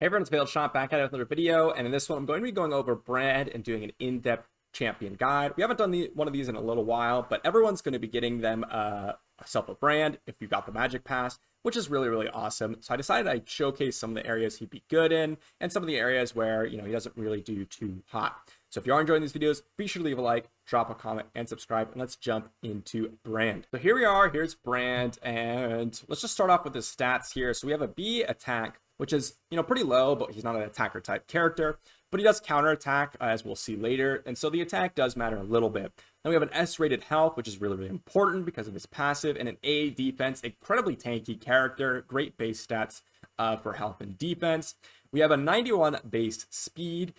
Hey everyone, it's Failed Shot back at it with another video, and in this one I'm going to be going over brand and doing an in-depth champion guide. We haven't done one of these in a little while, but everyone's going to be getting them self a brand if you've got the Magic Pass, which is really awesome. So I decided I'd showcase some of the areas he'd be good in and some of the areas where, he doesn't really do too hot. So if you are enjoying these videos, be sure to leave a like, drop a comment, and subscribe, and let's jump into brand. So here we are, here's brand, and let's just start off with his stats here. So we have a B attack, which is, pretty low, but he's not an attacker type character, but he does counter attack, as we'll see later. And so the attack does matter a little bit. Then we have an S rated health, which is really important because of his passive, and an A defense, incredibly tanky character, great base stats for health and defense. We have a 91 base speed,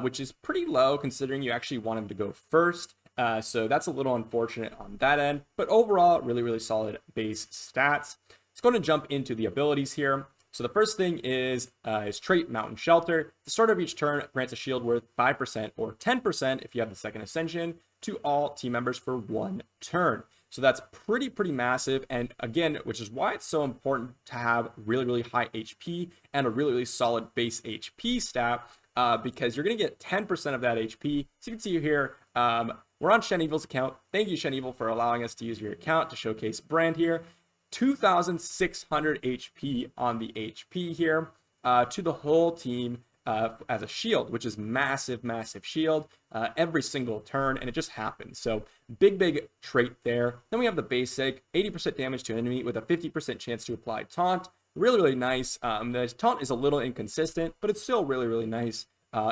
which is pretty low considering you actually want him to go first. So that's a little unfortunate on that end, but overall, really solid base stats. Let's go and jump into the abilities here. So the first thing is his trait, Mountain Shelter. At the start of each turn, grants a shield worth 5% or 10% if you have the second ascension to all team members for 1 turn. So that's pretty massive, and again, which is why it's so important to have really high HP and a really solid base HP stat, because you're going to get 10% of that HP. So you can see here, we're on Shen Evil's account. Thank you, Shen Evil, for allowing us to use your account to showcase brand here. 2,600 HP on the HP here to the whole team as a shield, which is massive shield every single turn, and it just happens. So big trait there. Then we have the basic 80% damage to enemy with a 50% chance to apply taunt. Really nice. The taunt is a little inconsistent, but it's still really nice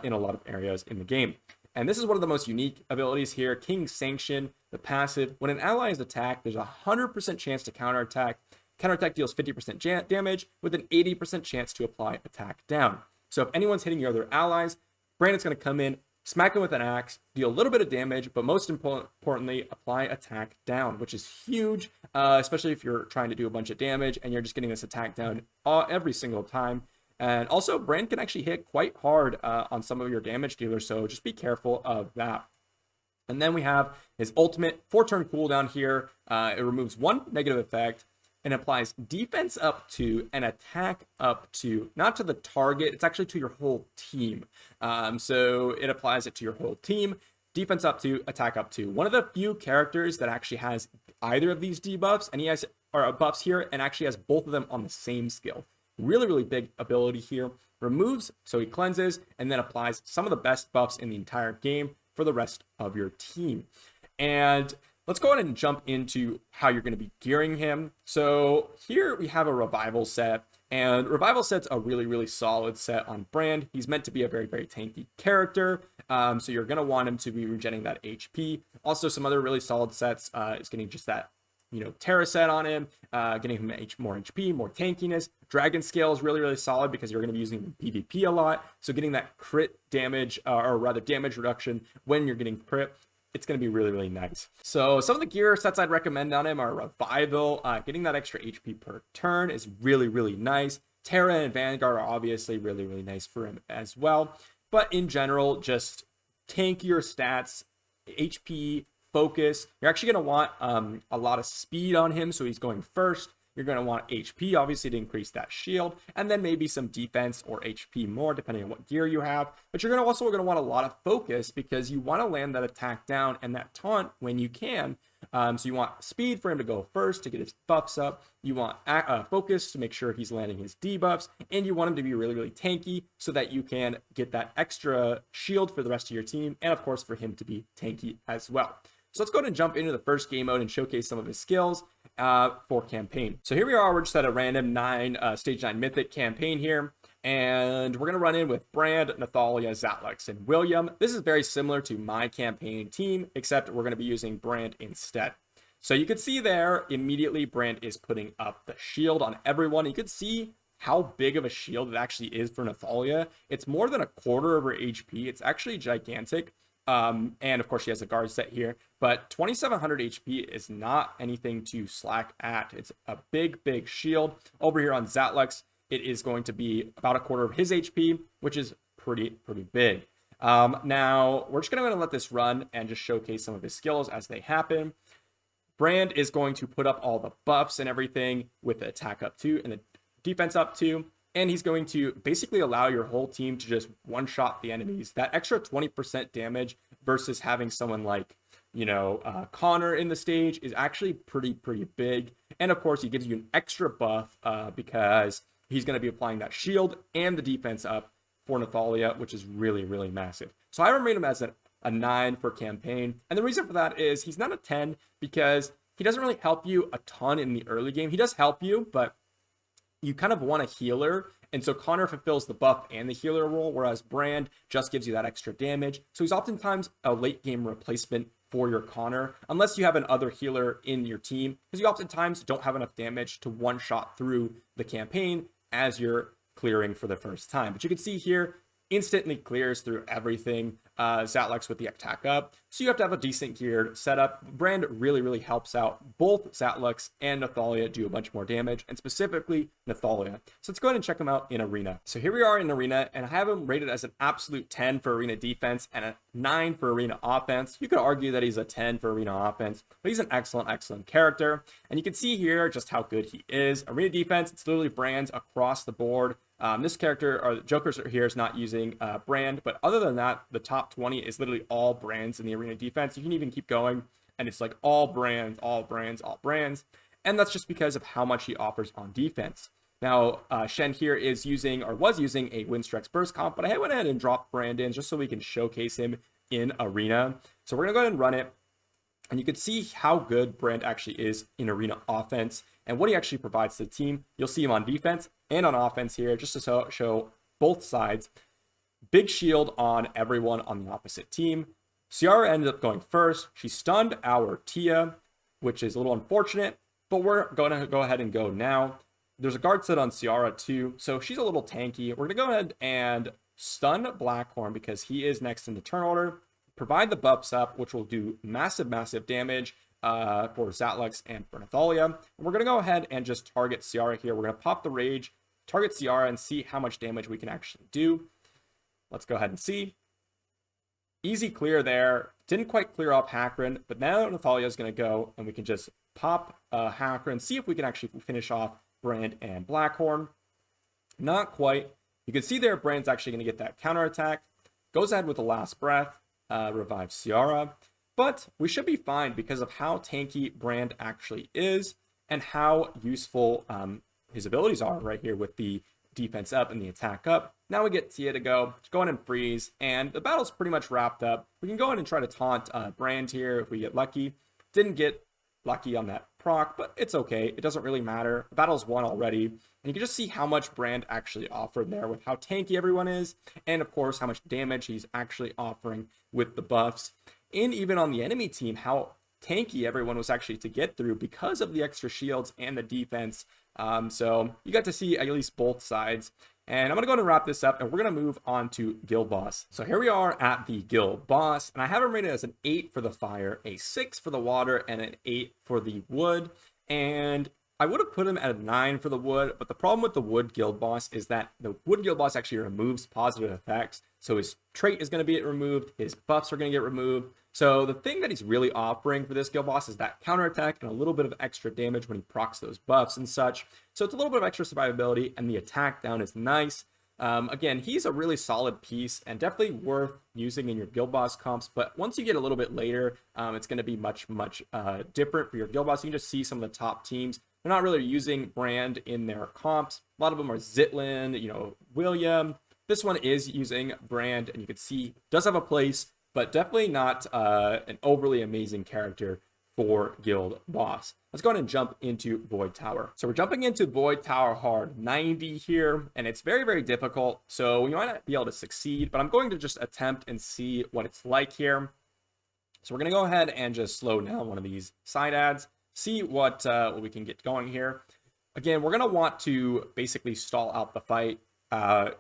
in a lot of areas in the game. And this is one of the most unique abilities here, King's Sanction, the passive. When an ally is attacked, there's a 100% chance to counterattack. Counterattack deals 50% damage with an 80% chance to apply attack down. So if anyone's hitting your other allies, Brandon's going to come in, smack them with an axe, deal a little bit of damage, but most importantly, apply attack down, which is huge, especially if you're trying to do a bunch of damage and you're just getting this attack down every single time. And also, Brand can actually hit quite hard on some of your damage dealers, so just be careful of that. And then we have his ultimate 4-turn cooldown here. It removes 1 negative effect and applies defense up to and attack up to, not to the target, it's actually to your whole team. So it applies it to your whole team, defense up to, attack up to. One of the few characters that actually has either of these debuffs, and he has buffs here, and actually has both of them on the same skill. Really big ability here. Removes, so he cleanses, and then applies some of the best buffs in the entire game for the rest of your team. And let's go ahead and jump into how you're going to be gearing him. So here we have a revival set, and revival set's a really solid set on Brand. He's meant to be a very tanky character, so you're going to want him to be regenerating that HP. Also, some other really solid sets is getting just that Terra set on him, getting him more HP, more tankiness. Dragon Scale is really solid because you're going to be using PvP a lot. So getting that crit damage, or rather damage reduction when you're getting crit, it's going to be really nice. So some of the gear sets I'd recommend on him are Revival. Getting that extra HP per turn is really nice. Terra and Vanguard are obviously really nice for him as well. But in general, just tank your stats, HP, focus. You're actually going to want a lot of speed on him, so he's going first. You're going to want HP, obviously, to increase that shield, and then maybe some defense or HP more, depending on what gear you have. But you're also going to want a lot of focus because you want to land that attack down and that taunt when you can. So you want speed for him to go first to get his buffs up. You want focus to make sure he's landing his debuffs, and you want him to be really tanky so that you can get that extra shield for the rest of your team, and of course for him to be tanky as well. So let's go ahead and jump into the first game mode and showcase some of his skills for campaign. So here we are, we're just at a random stage 9 mythic campaign here, and we're going to run in with Brand, Nathalia, Zatlex, and William. This is very similar to my campaign team, except we're going to be using Brand instead. So you can see there, immediately Brand is putting up the shield on everyone. You could see how big of a shield it actually is for Nathalia. It's more than a quarter of her HP. It's actually gigantic. And of course she has a guard set here, but 2,700 HP is not anything to slack at. It's a big shield. Over here on Zatlex, it is going to be about a quarter of his HP, which is pretty big. Now we're just going to let this run and just showcase some of his skills as they happen. Brand is going to put up all the buffs and everything with the attack up 2 and the defense up 2. and he's going to basically allow your whole team to just one-shot the enemies. That extra 20% damage versus having someone like, Connor in the stage is actually pretty big. And of course, he gives you an extra buff because he's going to be applying that shield and the defense up for Nathalia, which is really massive. So I rate him as a 9 for campaign. And the reason for that is he's not a 10 because he doesn't really help you a ton in the early game. He does help you, but you kind of want a healer. And so Connor fulfills the buff and the healer role, whereas Brand just gives you that extra damage. So he's oftentimes a late game replacement for your Connor, unless you have an other healer in your team, because you oftentimes don't have enough damage to one-shot through the campaign as you're clearing for the first time. But you can see here, instantly clears through everything. Zatlux with the attack up. So you have to have a decent geared setup. Brand really helps out. Both Zatlux and Nathalia do a bunch more damage, and specifically Nathalia. So let's go ahead and check him out in Arena. So here we are in Arena, and I have him rated as an absolute 10 for Arena defense and a 9 for Arena offense. You could argue that he's a 10 for Arena offense, but he's an excellent character. And you can see here just how good he is. Arena defense, it's literally Brands across the board. This character, or the Jokers here, is not using Brand, but other than that, the top 20 is literally all Brands in the Arena defense. You can even keep going, and it's like all Brands. And that's just because of how much he offers on defense. Now, Shen here is using, or was using, a Windstrex Burst comp, but I went ahead and dropped Brand in just so we can showcase him in Arena. So we're going to go ahead and run it. And you can see how good Brand actually is in Arena offense and what he actually provides to the team. You'll see him on defense and on offense here, just to show both sides. Big shield on everyone on the opposite team. Ciara ended up going first. She stunned our Tia, which is a little unfortunate, but we're going to go ahead and go now. There's a guard set on Ciara too, so she's a little tanky. We're going to go ahead and stun Blackhorn because he is next in the turn order. Provide the buffs up, which will do massive damage for Zatlux and for Nathalia. And we're going to go ahead and just target Ciara here. We're going to pop the Rage, target Ciara, and see how much damage we can actually do. Let's go ahead and see. Easy clear there. Didn't quite clear off Hakron, but now Nathalia is going to go, and we can just pop Hakron, see if we can actually finish off Brand and Blackhorn. Not quite. You can see there Brand's actually going to get that counterattack. Goes ahead with the last breath. Revive Ciara, but we should be fine because of how tanky Brand actually is and how useful his abilities are right here with the defense up and the attack up. Now we get Tia to go in and freeze, and the battle's pretty much wrapped up. We can go in and try to taunt Brand here if we get lucky. Didn't get lucky on that proc, but it's okay. It doesn't really matter. The battle's won already. And you can just see how much Brand actually offered there with how tanky everyone is. And of course, how much damage he's actually offering with the buffs. And even on the enemy team, how tanky everyone was actually to get through because of the extra shields and the defense. So you got to see at least both sides. And I'm going to go ahead and wrap this up, and we're going to move on to Guild Boss. So here we are at the Guild Boss, and I have him rated as an 8 for the fire, a 6 for the water, and an 8 for the wood. And I would have put him at a 9 for the wood, but the problem with the wood Guild Boss is that the wood Guild Boss actually removes positive effects. So his trait is going to be removed, his buffs are going to get removed. So the thing that he's really offering for this Guild Boss is that counterattack and a little bit of extra damage when he procs those buffs and such. So it's a little bit of extra survivability, and the attack down is nice. Again, he's a really solid piece and definitely worth using in your Guild Boss comps, but once you get a little bit later, it's going to be much different for your Guild Boss. You can just see some of the top teams. They're not really using Brand in their comps. A lot of them are Zitlin, William. This one is using Brand, and you can see does have a place, but definitely not an overly amazing character for Guild Boss. Let's go ahead and jump into Void Tower. So we're jumping into Void Tower hard 90 here, and it's very difficult. So we might not be able to succeed, but I'm going to just attempt and see what it's like here. So we're going to go ahead and just slow down one of these side ads, see what we can get going here. Again, we're going to want to basically stall out the fight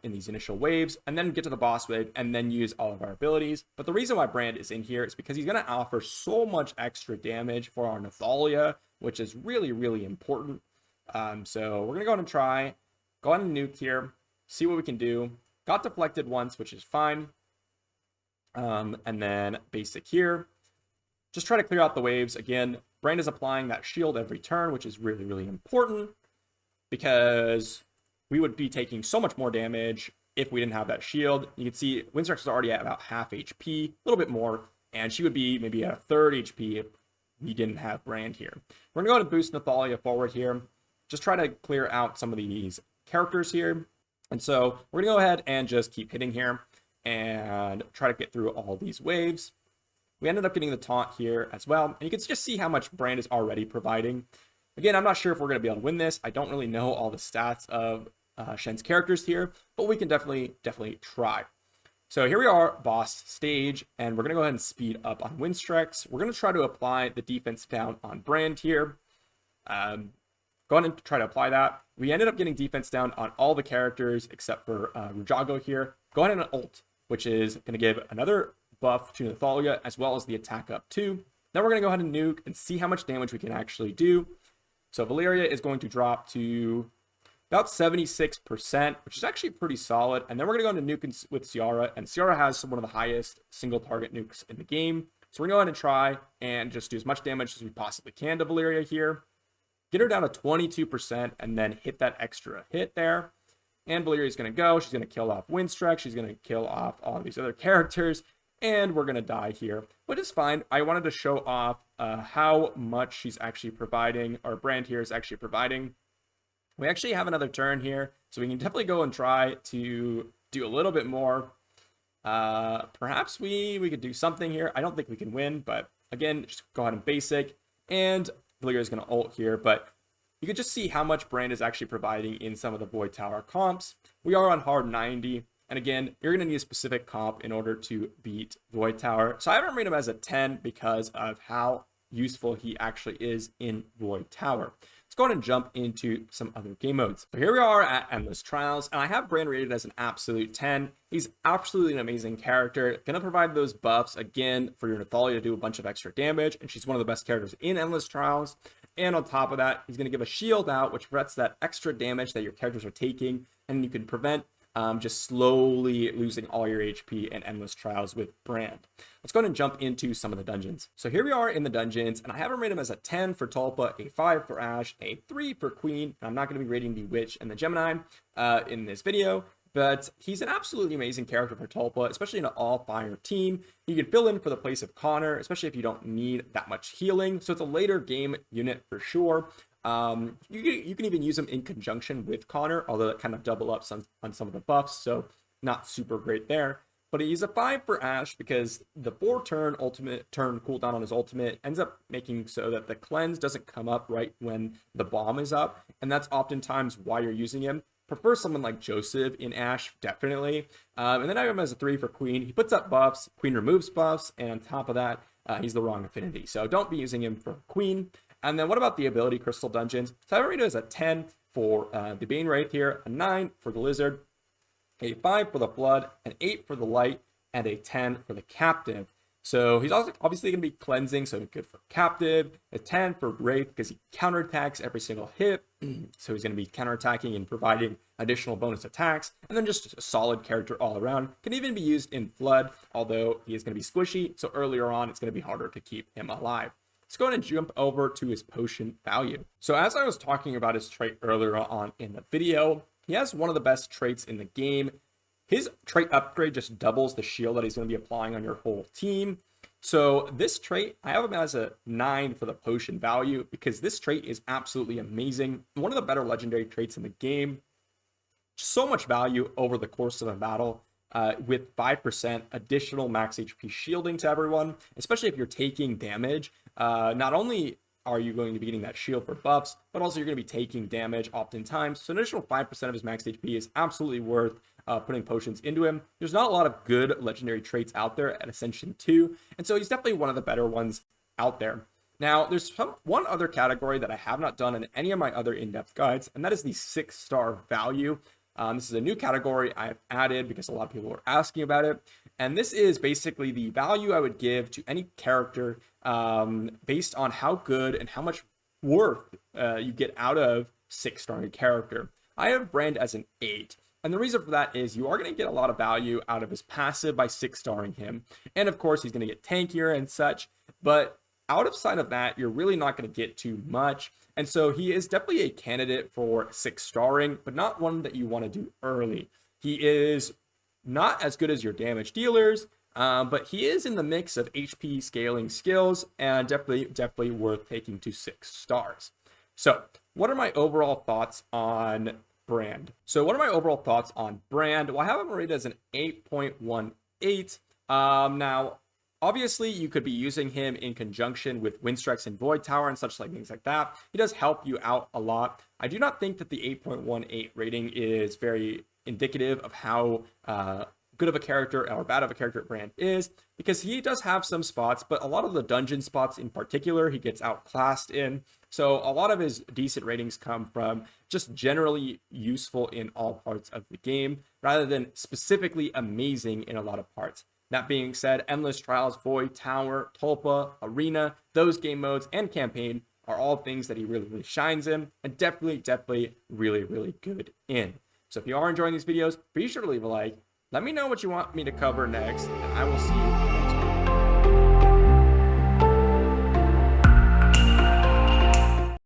in these initial waves, and then get to the boss wave, and then use all of our abilities. But the reason why Brand is in here is because he's going to offer so much extra damage for our Nathalia, which is really important. So we're going to go ahead and try. Go ahead and nuke here, see what we can do. Got deflected once, which is fine. And then basic here. Just try to clear out the waves. Again, Brand is applying that shield every turn, which is really important, because we would be taking so much more damage if we didn't have that shield. You can see Windstrex is already at about half HP, a little bit more, and she would be maybe at a third HP if we didn't have Brand here. We're gonna go ahead and boost Nathalia forward here. Just try to clear out some of these characters here. And so we're gonna go ahead and just keep hitting here and try to get through all these waves. We ended up getting the taunt here as well. And you can just see how much Brand is already providing. Again, I'm not sure if we're gonna be able to win this. I don't really know all the stats of Shen's characters here, but we can definitely try. So here we are, boss stage, and we're gonna go ahead and speed up on Windstrex. We're gonna try to apply the defense down on Brand here. Go ahead and try to apply that. We ended up getting defense down on all the characters except for Rujago here. Go ahead and ult, which is gonna give another buff to Nathalia as well as the attack up too. Then we're gonna go ahead and nuke and see how much damage we can actually do. So Valeria is going to drop to about 76%, which is actually pretty solid. And then we're going to go into nuke with Ciara, and Ciara has one of the highest single target nukes in the game. So we're going to go ahead and try and just do as much damage as we possibly can to Valeria here. Get her down to 22% and then hit that extra hit there. And Valeria is going to go. She's going to kill off Windstrex. She's going to kill off all of these other characters. And we're going to die here, but it's fine. I wanted to show off how much she's actually providing, or Brand here is actually providing. We actually have another turn here, so we can definitely go and try to do a little bit more. Perhaps we could do something here. I don't think we can win, but again, just go ahead and basic. And Valeria is going to ult here, but you can just see how much Brand is actually providing in some of the Void Tower comps. We are on hard 90, and again, you're going to need a specific comp in order to beat Void Tower. So I haven't rated him as a 10 because of how useful he actually is in Void Tower. Let's go ahead and jump into some other game modes. So here we are at Endless Trials, and I have Brand rated as an absolute 10. He's absolutely an amazing character. Gonna provide those buffs again for your Nathalia to do a bunch of extra damage, and she's one of the best characters in Endless Trials. And on top of that, he's gonna give a shield out, which prevents that extra damage that your characters are taking, and you can prevent just slowly losing all your HP in Endless Trials with Brand. Let's go ahead and jump into some of the dungeons. So here we are in the dungeons, and I have him rated him as a 10 for Tulpa, a 5 for Ashe, a 3 for Queen. And I'm not going to be rating the Witch and the Gemini in this video, but he's an absolutely amazing character for Tulpa, especially in an all-fire team. He can fill in for the place of Connor, especially if you don't need that much healing. So it's a later game unit for sure. You can even use him in conjunction with Connor, although that kind of double ups on some of the buffs, so not super great there. But he's a 5 for Ashe because the 4-turn cooldown on his ultimate ends up making so that the cleanse doesn't come up right when the bomb is up, and that's oftentimes why you're using him. Prefer someone like Joseph in Ashe, definitely. And then I have him as a 3 for Queen. He puts up buffs, Queen removes buffs, and on top of that, he's the wrong affinity. So don't be using him for Queen. And then what about the ability crystal dungeons? So I rated as a 10 for the Bane Wraith here, a 9 for the Lizard, a 5 for the Flood, an 8 for the Light, and a 10 for the Captive. So he's also obviously going to be cleansing, so good for Captive. A 10 for Wraith because he counterattacks every single hit. So he's going to be counterattacking and providing additional bonus attacks. And then just a solid character all around. Can even be used in Flood, although he is going to be squishy. So earlier on, it's going to be harder to keep him alive. Let's go ahead and jump over to his potion value. So as I was talking about his trait earlier on in the video, he has one of the best traits in the game. His trait upgrade just doubles the shield that he's going to be applying on your whole team. So this trait, I have him as a 9 for the potion value because this trait is absolutely amazing. One of the better legendary traits in the game. So much value over the course of a battle. With 5% additional max HP shielding to everyone, especially if you're taking damage. Not only are you going to be getting that shield for buffs, but also you're going to be taking damage oftentimes. So an additional 5% of his max HP is absolutely worth putting potions into him. There's not a lot of good legendary traits out there at Ascension 2, and so he's definitely one of the better ones out there. Now, there's one other category that I have not done in any of my other in-depth guides, and that is the 6-star value. This is a new category I've added because a lot of people are asking about it. And this is basically the value I would give to any character based on how good and how much worth you get out of 6-starring character. I have Brand as an 8. And the reason for that is you are going to get a lot of value out of his passive by 6-starring him. And of course, he's going to get tankier and such. But out of sight of that, you're really not going to get too much. And so he is definitely a candidate for 6-starring, but not one that you want to do early. He is not as good as your damage dealers, but he is in the mix of HP scaling skills and definitely worth taking to 6 stars. So what are my overall thoughts on Brand? Well, I have him rated as an 8.18. Now, obviously, you could be using him in conjunction with Windstrikes and Void Tower and such like things like that. He does help you out a lot. I do not think that the 8.18 rating is very indicative of how good of a character or bad of a character Brand is, because he does have some spots, but a lot of the dungeon spots in particular, he gets outclassed in. So a lot of his decent ratings come from just generally useful in all parts of the game, rather than specifically amazing in a lot of parts. That being said, Endless Trials, Void Tower, Tulpa, Arena, those game modes, and Campaign are all things that he really shines in, and definitely really good in. So if you are enjoying these videos, be sure to leave a like. Let me know what you want me to cover next, and I will see you next week.